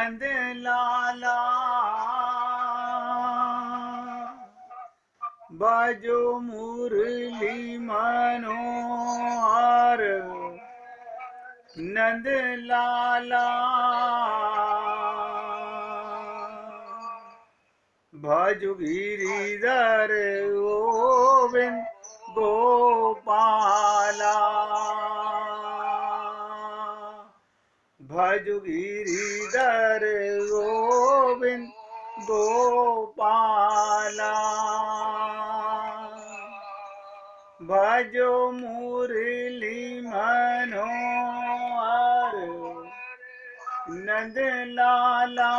नंद लाला बाजो मुरली मनोहर नंद लाला भज गिरिधर गोविंद गोपाला भज गिरिधर गोविंद गोपाला भजो मुरली मनोहर नंद लाला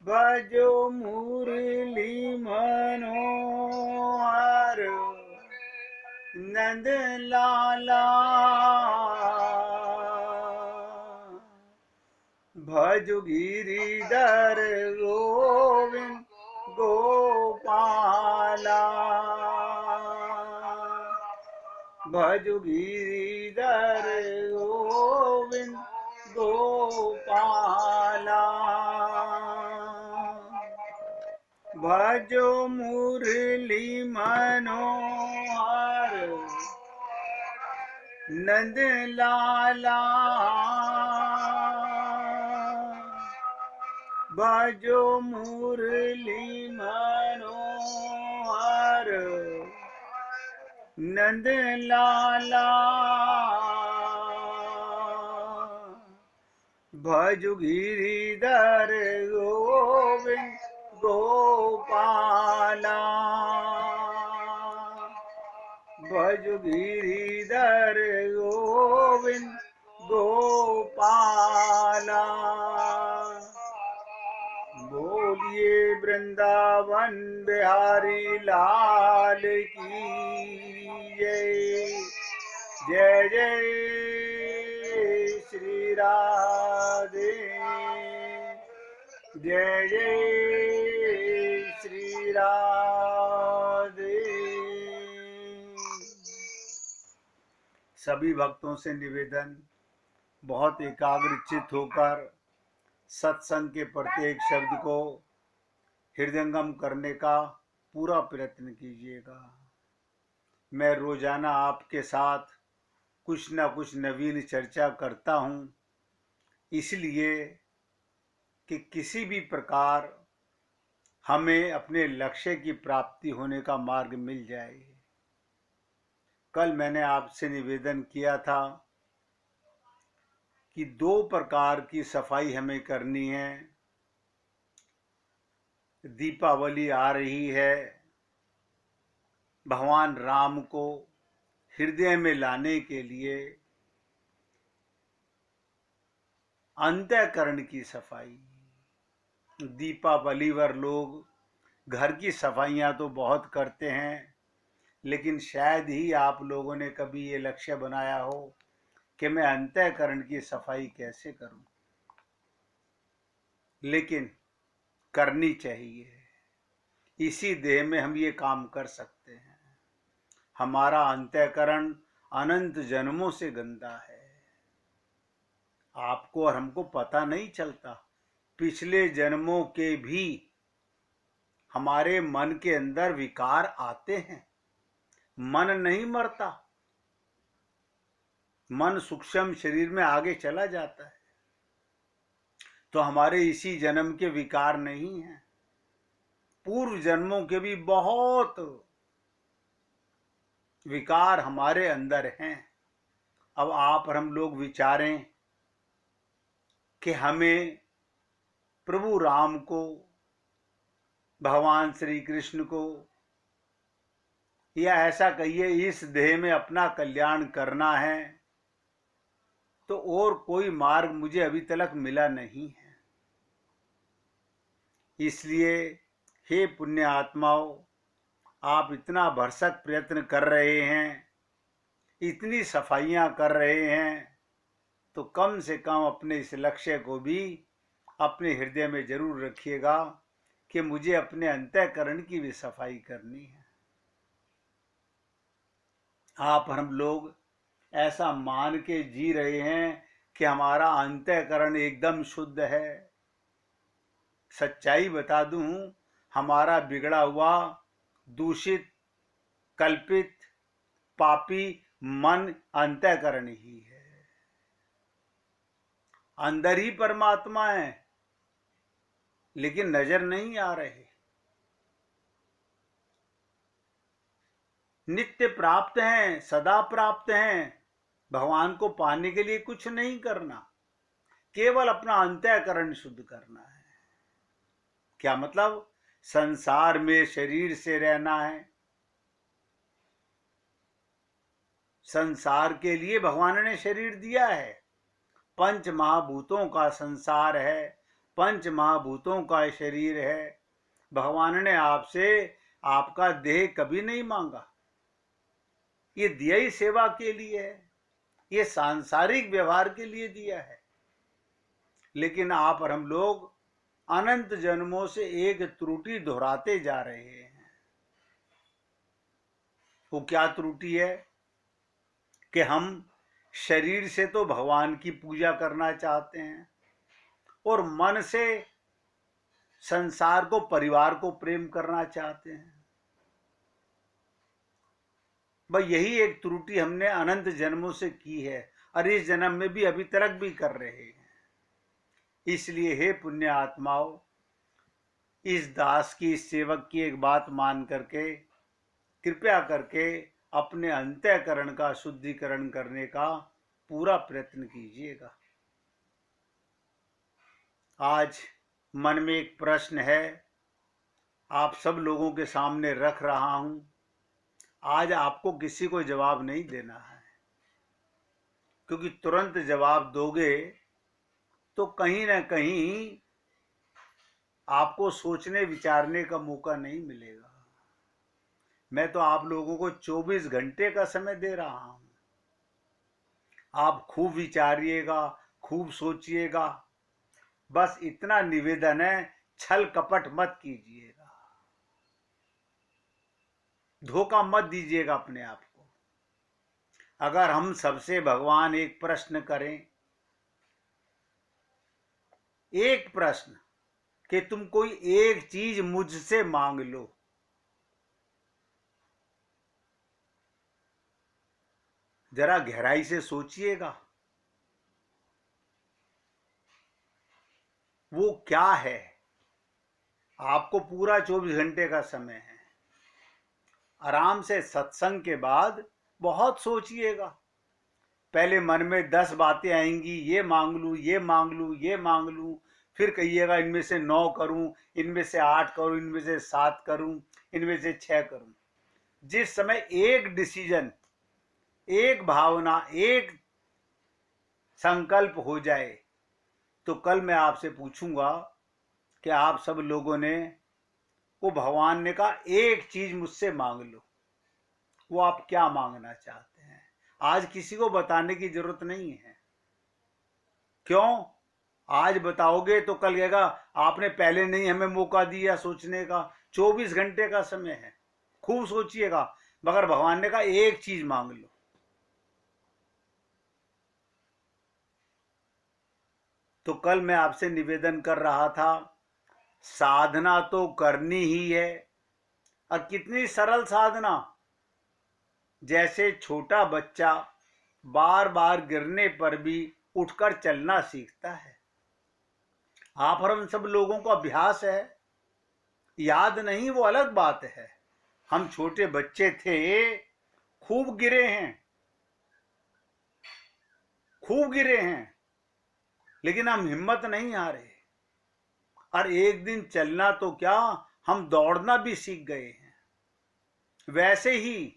भजो मुरली मनोहर नंद लाला भज गिरिधर गोविंद गोपाला भज गिरिधर गोविंद गोपाला भजो मुरली मनोहर नंद लाला भजो मुरली मनोहर नंद लाला भज गिरिधर गोविंद गोपाला भज गिरिधर गोविंद गोपाला बोलिए वृंदावन बिहारी लाल की जय जय जय श्री राधे जय जय श्री राधे। सभी भक्तों से निवेदन, बहुत एकाग्रचित होकर सत्संग के प्रत्येक शब्द को हृदयंगम करने का पूरा प्रयत्न कीजिएगा। मैं रोजाना आपके साथ कुछ न कुछ नवीन चर्चा करता हूँ, इसलिए कि किसी भी प्रकार हमें अपने लक्ष्य की प्राप्ति होने का मार्ग मिल जाए। कल मैंने आपसे निवेदन किया था कि 2 प्रकार की सफाई हमें करनी है। दीपावली आ रही है, भगवान राम को हृदय में लाने के लिए अंतःकरण की सफाई। दीपावली पर लोग घर की सफाइयाँ तो बहुत करते हैं, लेकिन शायद ही आप लोगों ने कभी ये लक्ष्य बनाया हो कि मैं अंतःकरण की सफाई कैसे करूं। लेकिन करनी चाहिए, इसी देह में हम ये काम कर सकते हैं। हमारा अंतःकरण अनंत जन्मों से गंदा है, आपको और हमको पता नहीं चलता। पिछले जन्मों के भी हमारे मन के अंदर विकार आते हैं। मन नहीं मरता, मन सूक्ष्म शरीर में आगे चला जाता है। तो हमारे इसी जन्म के विकार नहीं हैं, पूर्व जन्मों के भी बहुत विकार हमारे अंदर हैं। अब आप और हम लोग विचारें कि हमें प्रभु राम को, भगवान श्री कृष्ण को, या ऐसा कहिए इस देह में अपना कल्याण करना है, तो और कोई मार्ग मुझे अभी तक मिला नहीं है। इसलिए हे पुण्य आत्माओं, आप इतना भरसक प्रयत्न कर रहे हैं, इतनी सफाइयां कर रहे हैं, तो कम से कम अपने इस लक्ष्य को भी अपने हृदय में जरूर रखिएगा कि मुझे अपने अंतःकरण की भी सफाई करनी है। आप हम लोग ऐसा मान के जी रहे हैं कि हमारा अंतःकरण एकदम शुद्ध है। सच्चाई बता दूं, हमारा बिगड़ा हुआ, दूषित, कल्पित, पापी मन अंतःकरण ही है। अंदर ही परमात्मा है, लेकिन नजर नहीं आ रहे। नित्य प्राप्त हैं, सदा प्राप्त हैं। भगवान को पाने के लिए कुछ नहीं करना, केवल अपना अंतःकरण शुद्ध करना है। क्या मतलब? संसार में शरीर से रहना है। संसार के लिए भगवान ने शरीर दिया है। पंच महाभूतों का संसार है, पंच महाभूतों का शरीर है। भगवान ने आपसे आपका देह कभी नहीं मांगा। ये दिया ही सेवा के लिए है, ये सांसारिक व्यवहार के लिए दिया है। लेकिन आप और हम लोग अनंत जन्मों से एक त्रुटि दोहराते जा रहे हैं। वो क्या त्रुटि है कि हम शरीर से तो भगवान की पूजा करना चाहते हैं और मन से संसार को, परिवार को प्रेम करना चाहते हैं। भाई यही एक त्रुटि हमने अनंत जन्मों से की है और इस जन्म में भी अभी तक भी कर रहे हैं। इसलिए हे पुण्य आत्माओं, इस दास की, इस सेवक की एक बात मान करके कृपया करके अपने अंतःकरण का शुद्धिकरण करने का पूरा प्रयत्न कीजिएगा। आज मन में एक प्रश्न है, आप सब लोगों के सामने रख रहा हूं। आज आपको किसी को जवाब नहीं देना है, क्योंकि तुरंत जवाब दोगे तो कहीं ना कहीं आपको सोचने विचारने का मौका नहीं मिलेगा। मैं तो आप लोगों को 24 घंटे का समय दे रहा हूं। आप खूब विचारिएगा, खूब सोचिएगा। बस इतना निवेदन है, छल कपट मत कीजिएगा, धोखा मत दीजिएगा अपने आप को। अगर हम सबसे भगवान एक प्रश्न करें, एक प्रश्न कि तुम कोई एक चीज मुझसे मांग लो, जरा गहराई से सोचिएगा, वो क्या है? आपको पूरा 24 घंटे का समय है। आराम से सत्संग के बाद बहुत सोचिएगा। पहले मन में 10 बातें आएंगी, ये मांग लूं, ये मांग लूं, ये मांग लूं। फिर कहिएगा इनमें से 9 करूं, इनमें से 8 करूं, इनमें से 7 करूं, इनमें से 6 करूं। जिस समय एक डिसीजन, एक भावना, एक संकल्प हो जाए, तो कल मैं आपसे पूछूंगा कि आप सब लोगों ने, वो भगवान ने कहा एक चीज मुझसे मांग लो, वो आप क्या मांगना चाहते हैं? आज किसी को बताने की जरूरत नहीं है। क्यों? आज बताओगे तो कल कहेगा आपने पहले नहीं हमें मौका दिया सोचने का। 24 घंटे का समय है, खूब सोचिएगा। मगर भगवान ने कहा एक चीज मांग लो। तो कल मैं आपसे निवेदन कर रहा था, साधना तो करनी ही है, और कितनी सरल साधना। जैसे छोटा बच्चा बार बार गिरने पर भी उठकर चलना सीखता है, आप और हम सब लोगों को अभ्यास है, याद नहीं वो अलग बात है। हम छोटे बच्चे थे, खूब गिरे हैं, खूब गिरे हैं, लेकिन हम हिम्मत नहीं हारे। और एक दिन चलना तो क्या, हम दौड़ना भी सीख गए हैं। वैसे ही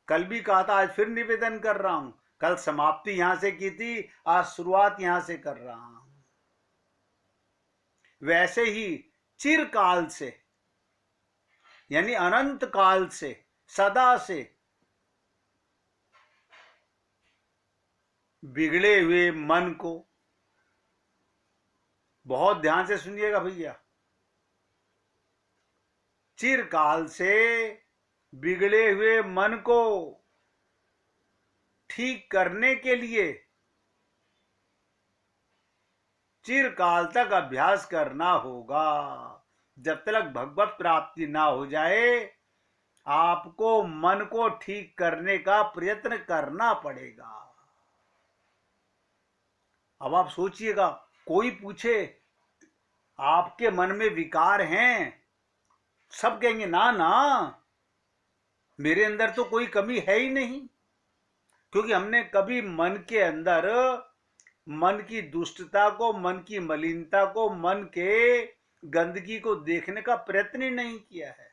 कल भी कहा था, आज फिर निवेदन कर रहा हूं। कल समाप्ति यहां से की थी, आज शुरुआत यहां से कर रहा हूं। वैसे ही चिरकाल से, यानी अनंत काल से, सदा से बिगड़े हुए मन को, बहुत ध्यान से सुनिएगा भैया, चिरकाल से बिगड़े हुए मन को ठीक करने के लिए चिरकाल तक अभ्यास करना होगा। जब तक भगवत प्राप्ति ना हो जाए, आपको मन को ठीक करने का प्रयत्न करना पड़ेगा। अब आप सोचिएगा, कोई पूछे आपके मन में विकार हैं, सब कहेंगे ना ना, मेरे अंदर तो कोई कमी है ही नहीं, क्योंकि हमने कभी मन के अंदर मन की दुष्टता को, मन की मलिनता को, मन के गंदगी को देखने का प्रयत्न ही नहीं किया है।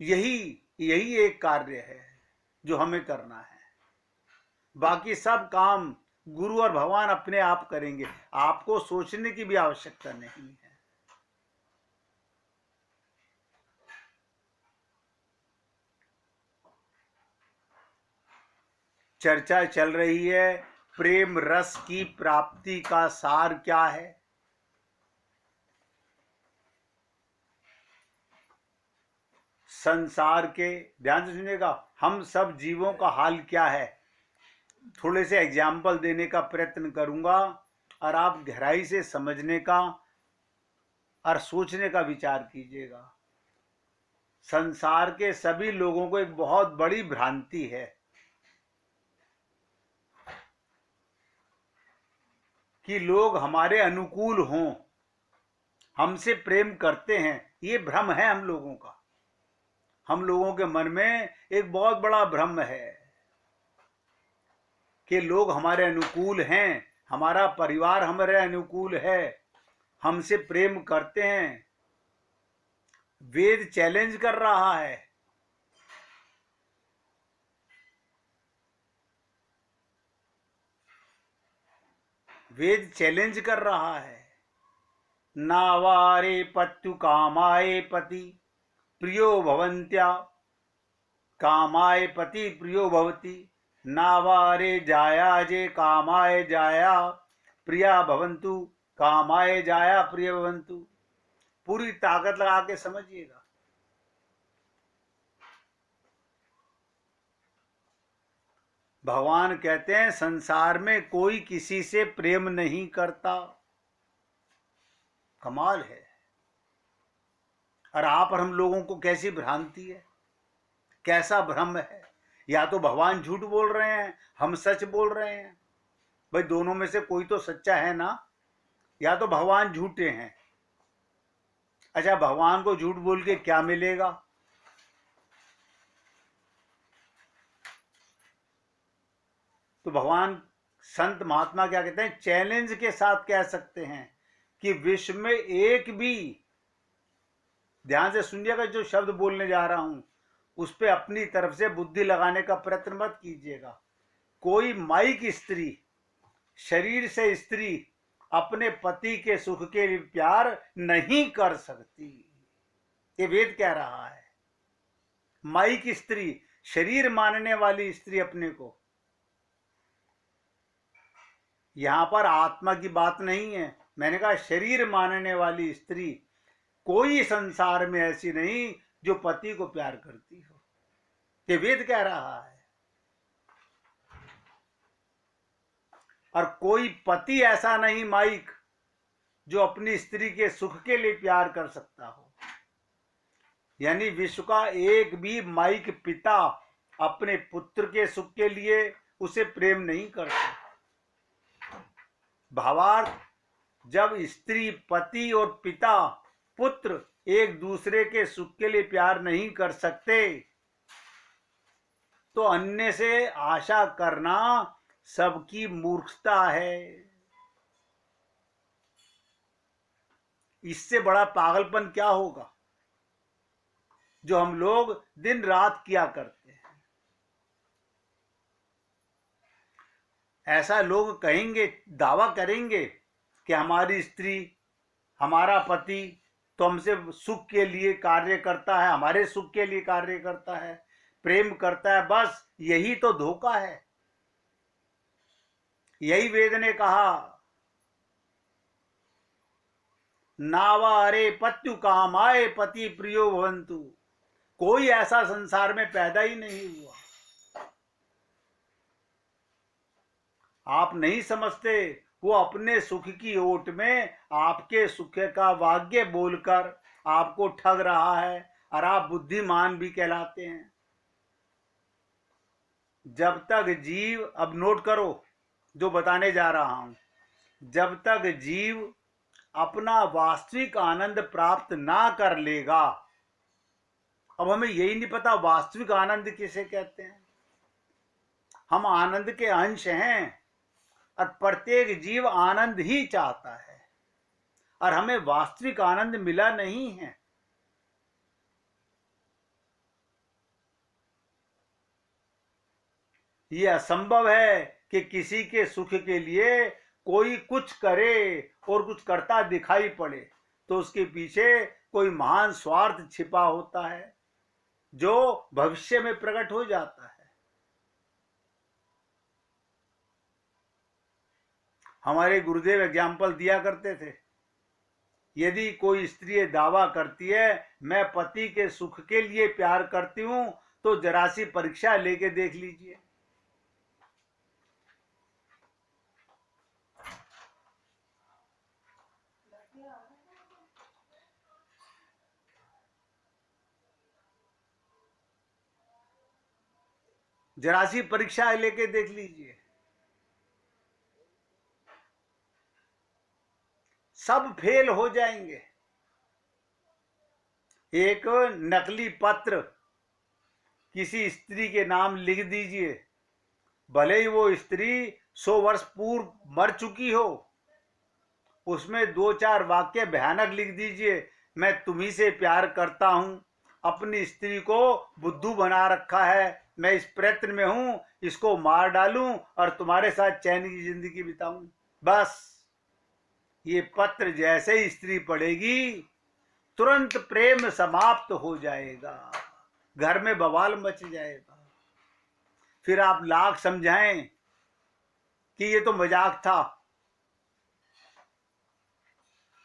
यही एक कार्य है जो हमें करना है। बाकी सब काम गुरु और भगवान अपने आप करेंगे, आपको सोचने की भी आवश्यकता नहीं है। चर्चा चल रही है प्रेम रस की प्राप्ति का सार क्या है। संसार के, ध्यान से सुनिएगा, हम सब जीवों का हाल क्या है। थोड़े से एग्जाम्पल देने का प्रयत्न करूंगा और आप गहराई से समझने का और सोचने का विचार कीजिएगा। संसार के सभी लोगों को एक बहुत बड़ी भ्रांति है कि लोग हमारे अनुकूल हों, हमसे प्रेम करते हैं। ये भ्रम है हम लोगों का। हम लोगों के मन में एक बहुत बड़ा भ्रम है कि लोग हमारे अनुकूल हैं, हमारा परिवार हमारे अनुकूल है, हमसे प्रेम करते हैं। वेद चैलेंज कर रहा है, वेद चैलेंज कर रहा है। नावारे पत्यु कामाए पति प्रियो भवन्त्या, कामाय पति प्रियो भवति। नावारे जाया जे कामाय जाया प्रिया भवन्तु, कामाय जाया प्रिय भवन्तु। पूरी ताकत लगा के समझिएगा। भगवान कहते हैं संसार में कोई किसी से प्रेम नहीं करता। कमाल है। और आप और हम लोगों को कैसी भ्रांति है, कैसा भ्रम है। या तो भगवान झूठ बोल रहे हैं, हम सच बोल रहे हैं। भाई दोनों में से कोई तो सच्चा है ना। या तो भगवान झूठे हैं। अच्छा, भगवान को झूठ बोल के क्या मिलेगा? तो भगवान संत महात्मा क्या कहते हैं, चैलेंज के साथ कह सकते हैं कि विश्व में एक भी, ध्यान से सुनिएगा जो शब्द बोलने जा रहा हूं, उस पे अपनी तरफ से बुद्धि लगाने का प्रयत्न मत कीजिएगा। कोई माईक स्त्री, शरीर से स्त्री अपने पति के सुख के लिए प्यार नहीं कर सकती। ये वेद कह रहा है। माईक स्त्री, शरीर मानने वाली स्त्री अपने को, यहां पर आत्मा की बात नहीं है। मैंने कहा शरीर मानने वाली स्त्री कोई संसार में ऐसी नहीं जो पति को प्यार करती हो। ये वेद कह रहा है। और कोई पति ऐसा नहीं माईक जो अपनी स्त्री के सुख के लिए प्यार कर सकता हो। यानी विश्व का एक भी माईक पिता अपने पुत्र के सुख के लिए उसे प्रेम नहीं करता। भावार्थ, जब स्त्री, पति और पिता, पुत्र एक दूसरे के सुख के लिए प्यार नहीं कर सकते तो अन्य से आशा करना सबकी मूर्खता है। इससे बड़ा पागलपन क्या होगा जो हम लोग दिन रात किया करते हैं। ऐसा लोग कहेंगे, दावा करेंगे कि हमारी स्त्री, हमारा पति तो हमसे सुख के लिए कार्य करता है, हमारे सुख के लिए कार्य करता है, प्रेम करता है। बस यही तो धोखा है। यही वेद ने कहा, नावारे पत्यु कामाय पति प्रियो भवन्तु, कोई ऐसा संसार में पैदा ही नहीं हुआ। आप नहीं समझते, वो अपने सुख की ओट में आपके सुख का वाग्य बोलकर आपको ठग रहा है, और आप बुद्धिमान भी कहलाते हैं। जब तक जीव, अब नोट करो जो बताने जा रहा हूं, जब तक जीव अपना वास्तविक आनंद प्राप्त ना कर लेगा, अब हमें यही नहीं पता वास्तविक आनंद किसे कहते हैं। हम आनंद के अंश हैं, और प्रत्येक जीव आनंद ही चाहता है, और हमें वास्तविक आनंद मिला नहीं है। यह असंभव है कि किसी के सुख के लिए कोई कुछ करे और कुछ करता दिखाई पड़े, तो उसके पीछे कोई महान स्वार्थ छिपा होता है जो भविष्य में प्रकट हो जाता है। हमारे गुरुदेव एग्जाम्पल दिया करते थे, यदि कोई स्त्री दावा करती है मैं पति के सुख के लिए प्यार करती हूं, तो जरा सी परीक्षा लेके देख लीजिए। जरा सी परीक्षा लेके देख लीजिए, सब फेल हो जाएंगे। एक नकली पत्र किसी स्त्री के नाम लिख दीजिए, भले ही वो स्त्री 100 वर्ष पूर्व मर चुकी हो, उसमें 2-4 वाक्य भयानक लिख दीजिए, मैं तुम्ही से प्यार करता हूं, अपनी स्त्री को बुद्धू बना रखा है, मैं इस प्रयत्न में हूं इसको मार डालूं और तुम्हारे साथ चैन की जिंदगी बिताऊं। बस ये पत्र जैसे ही स्त्री पढ़ेगी, तुरंत प्रेम समाप्त हो जाएगा, घर में बवाल मच जाएगा। फिर आप लाख समझाएं कि ये तो मजाक था।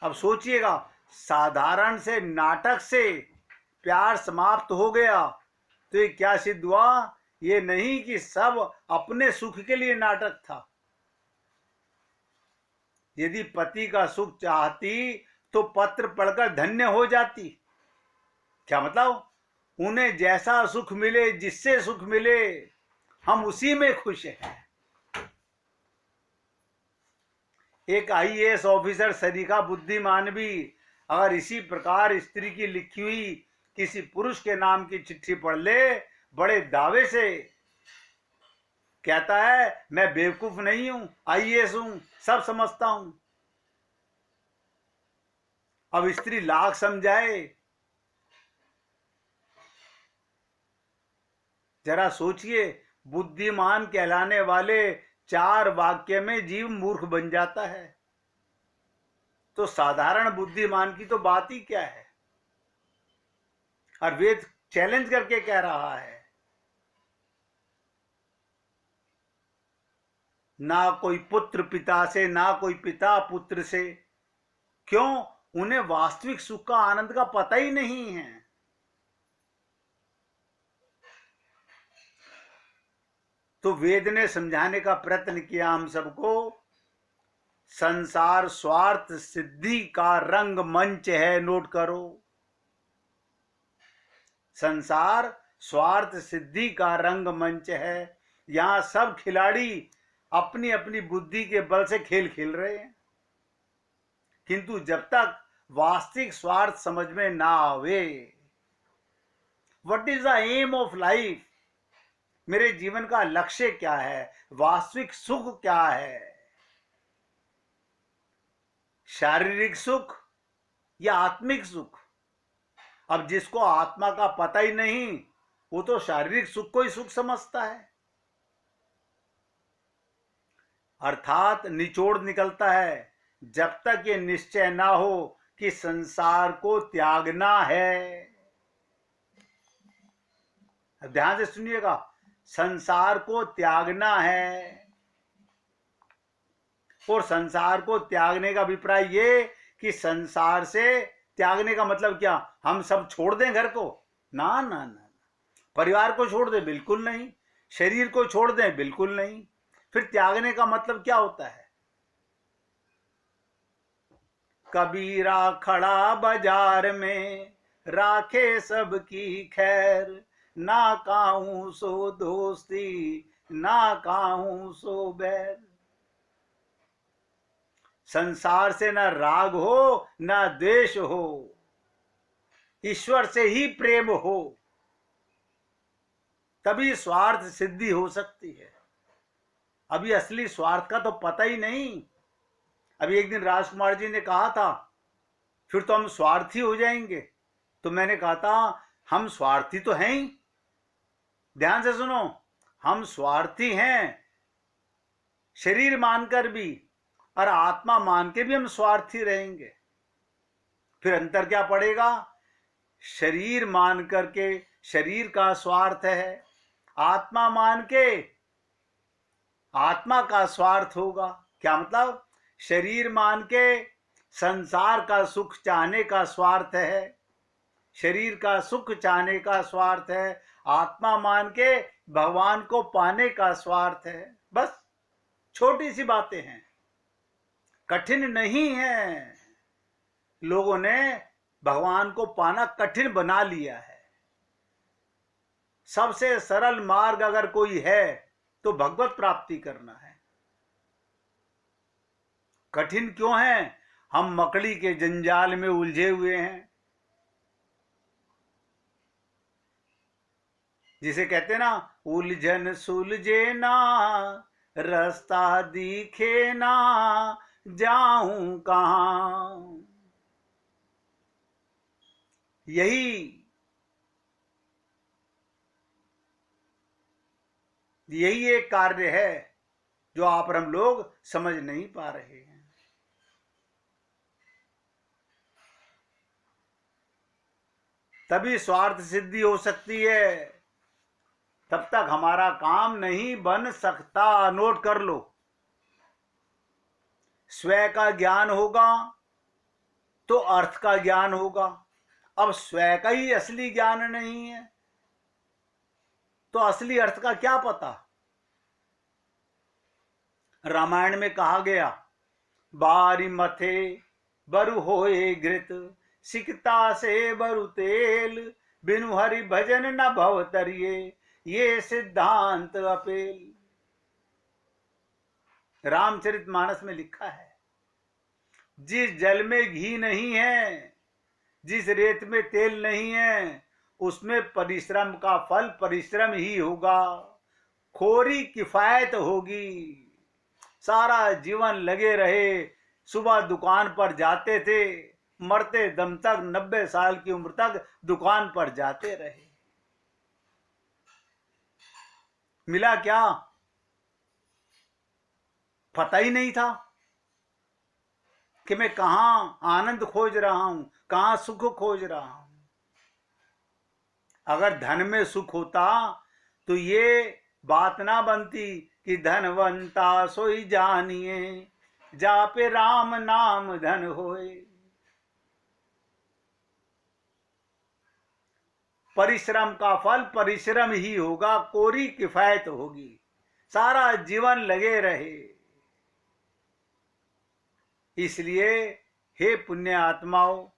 अब सोचिएगा, साधारण से नाटक से प्यार समाप्त हो गया, तो ये क्या सिद्ध हुआ? ये नहीं कि सब अपने सुख के लिए नाटक था। यदि पति का सुख चाहती तो पत्र पढ़कर धन्य हो जाती। क्या मतलब? उन्हें जैसा सुख मिले, जिससे सुख मिले, हम उसी में खुश हैं। एक आईएएस ऑफिसर सरीखा बुद्धिमान भी अगर इसी प्रकार स्त्री की लिखी हुई किसी पुरुष के नाम की चिट्ठी पढ़ ले, बड़े दावे से कहता है मैं बेवकूफ नहीं हूं, आईएएस हूं, सब समझता हूं। अब स्त्री लाख समझाए, जरा सोचिए, बुद्धिमान कहलाने वाले 4 वाक्य में जीव मूर्ख बन जाता है, तो साधारण बुद्धिमान की तो बात ही क्या है। और वेद चैलेंज करके कह रहा है, ना कोई पुत्र पिता से, ना कोई पिता पुत्र से। क्यों? उन्हें वास्तविक सुख का, आनंद का पता ही नहीं है। तो वेद ने समझाने का प्रयत्न किया हम सबको, संसार स्वार्थ सिद्धि का रंग मंच है। नोट करो, संसार स्वार्थ सिद्धि का रंग मंच है। यहां सब खिलाड़ी अपनी अपनी बुद्धि के बल से खेल खेल रहे हैं, किंतु जब तक वास्तविक स्वार्थ समझ में ना आवे, what is the aim of life, मेरे जीवन का लक्ष्य क्या है, वास्तविक सुख क्या है, शारीरिक सुख या आत्मिक सुख। अब जिसको आत्मा का पता ही नहीं, वो तो शारीरिक सुख को ही सुख समझता है। अर्थात निचोड़ निकलता है, जब तक ये निश्चय ना हो कि संसार को त्यागना है। ध्यान से सुनिएगा, संसार को त्यागना है। और संसार को त्यागने का अभिप्राय ये कि संसार से त्यागने का मतलब क्या, हम सब छोड़ दें घर को? ना ना ना, परिवार को छोड़ दे बिल्कुल नहीं, शरीर को छोड़ दे बिल्कुल नहीं। फिर त्यागने का मतलब क्या होता है? कबीरा खड़ा बाजार में राखे सबकी खैर, ना काहूं सो दोस्ती ना काहूं सो बैर। संसार से ना राग हो ना द्वेष हो, ईश्वर से ही प्रेम हो, तभी स्वार्थ सिद्धि हो सकती है। अभी असली स्वार्थ का तो पता ही नहीं। अभी एक दिन राजकुमार जी ने कहा था फिर तो हम स्वार्थी हो जाएंगे, तो मैंने कहा था हम स्वार्थी तो हैं ही, ध्यान से सुनो, हम स्वार्थी हैं शरीर मानकर भी, और आत्मा मान के भी हम स्वार्थी रहेंगे। फिर अंतर क्या पड़ेगा? शरीर मान करके शरीर का स्वार्थ है, आत्मा मान के आत्मा का स्वार्थ होगा। क्या मतलब? शरीर मान के संसार का सुख चाहने का स्वार्थ है, शरीर का सुख चाहने का स्वार्थ है, आत्मा मान के भगवान को पाने का स्वार्थ है। बस छोटी सी बातें हैं, कठिन नहीं है। लोगों ने भगवान को पाना कठिन बना लिया है। सबसे सरल मार्ग अगर कोई है तो भगवत प्राप्ति करना है। कठिन क्यों है? हम मकड़ी के जंजाल में उलझे हुए हैं, जिसे कहते हैं ना, उलझन सुलझे ना रास्ता दिखे ना जाऊं कहां। यही एक कार्य है जो आप और हम लोग समझ नहीं पा रहे हैं। तभी स्वार्थ सिद्धि हो सकती है, तब तक हमारा काम नहीं बन सकता। नोट कर लो, स्वयं का ज्ञान होगा तो अर्थ का ज्ञान होगा। अब स्वयं का ही असली ज्ञान नहीं है तो असली अर्थ का क्या पता? रामायण में कहा गया, बारी मथे बरु होए घृत, सिकता से बरु तेल, बिनु हरि भजन न भव तरिये, ये सिद्धांत अपेल। रामचरितमानस में लिखा है, जिस जल में घी नहीं है, जिस रेत में तेल नहीं है, उसमें परिश्रम का फल परिश्रम ही होगा, खोरी किफायत होगी। सारा जीवन लगे रहे, सुबह दुकान पर जाते थे, मरते दम तक 90 साल की उम्र तक दुकान पर जाते रहे, मिला क्या? पता ही नहीं था कि मैं कहां आनंद खोज रहा हूं, कहां सुख खोज रहा हूं। अगर धन में सुख होता तो ये बात ना बनती कि धनवंता सोई जानिए, जापे राम नाम धन होए। परिश्रम का फल परिश्रम ही होगा, कोरी किफायत होगी। सारा जीवन लगे रहे। इसलिए हे पुण्य आत्माओं,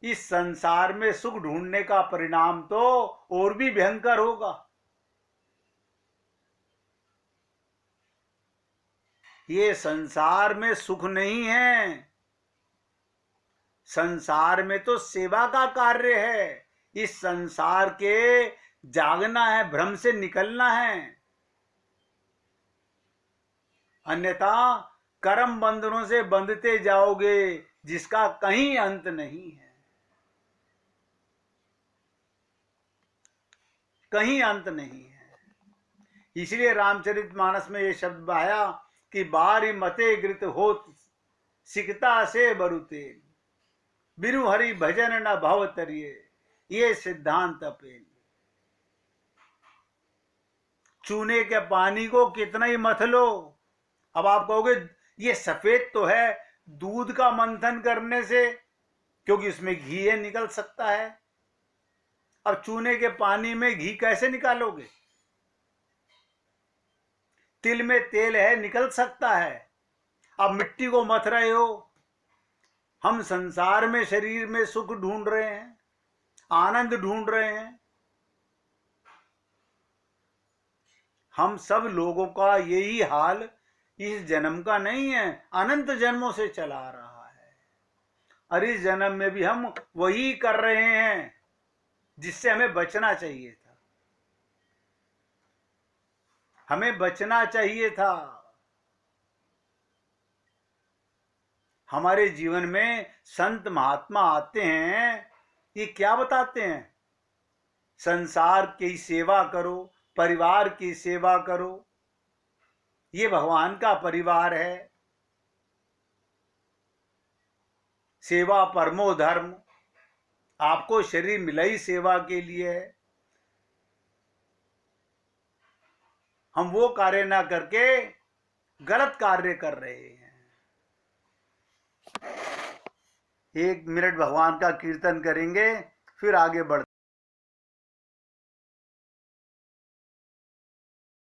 इस संसार में सुख ढूंढने का परिणाम तो और भी भयंकर होगा। ये संसार में सुख नहीं है, संसार में तो सेवा का कार्य है। इस संसार के जागना है, भ्रम से निकलना है, अन्यथा कर्म बंधनों से बंधते जाओगे जिसका कहीं अंत नहीं है, कहीं अंत नहीं है। इसलिए रामचरितमानस में ये शब्द आया कि बारी मते घृत होत, सिकता से बरु तेल, बिनु हरि भजन न भव तरिये, ये सिद्धांत अपेल। चूने के पानी को कितना ही मथ लो, अब आप कहोगे ये सफेद तो है, दूध का मंथन करने से, क्योंकि इसमें घी निकल सकता है, अब चूने के पानी में घी कैसे निकालोगे? तिल में तेल है, निकल सकता है। अब मिट्टी को मथ रहे हो। हम संसार में शरीर में सुख ढूंढ रहे हैं, आनंद ढूंढ रहे हैं। हम सब लोगों का यही हाल इस जन्म का नहीं है, अनंत जन्मों से चला रहा है। और इस जन्म में भी हम वही कर रहे हैं जिससे हमें बचना चाहिए था। हमें बचना चाहिए था। हमारे जीवन में संत महात्मा आते हैं, ये क्या बताते हैं? संसार की सेवा करो, परिवार की सेवा करो, ये भगवान का परिवार है। सेवा परमो धर्म। आपको शरीर मिला ही सेवा के लिए है। हम वो कार्य ना करके गलत कार्य कर रहे हैं। 1 मिनट भगवान का कीर्तन करेंगे, फिर आगे बढ़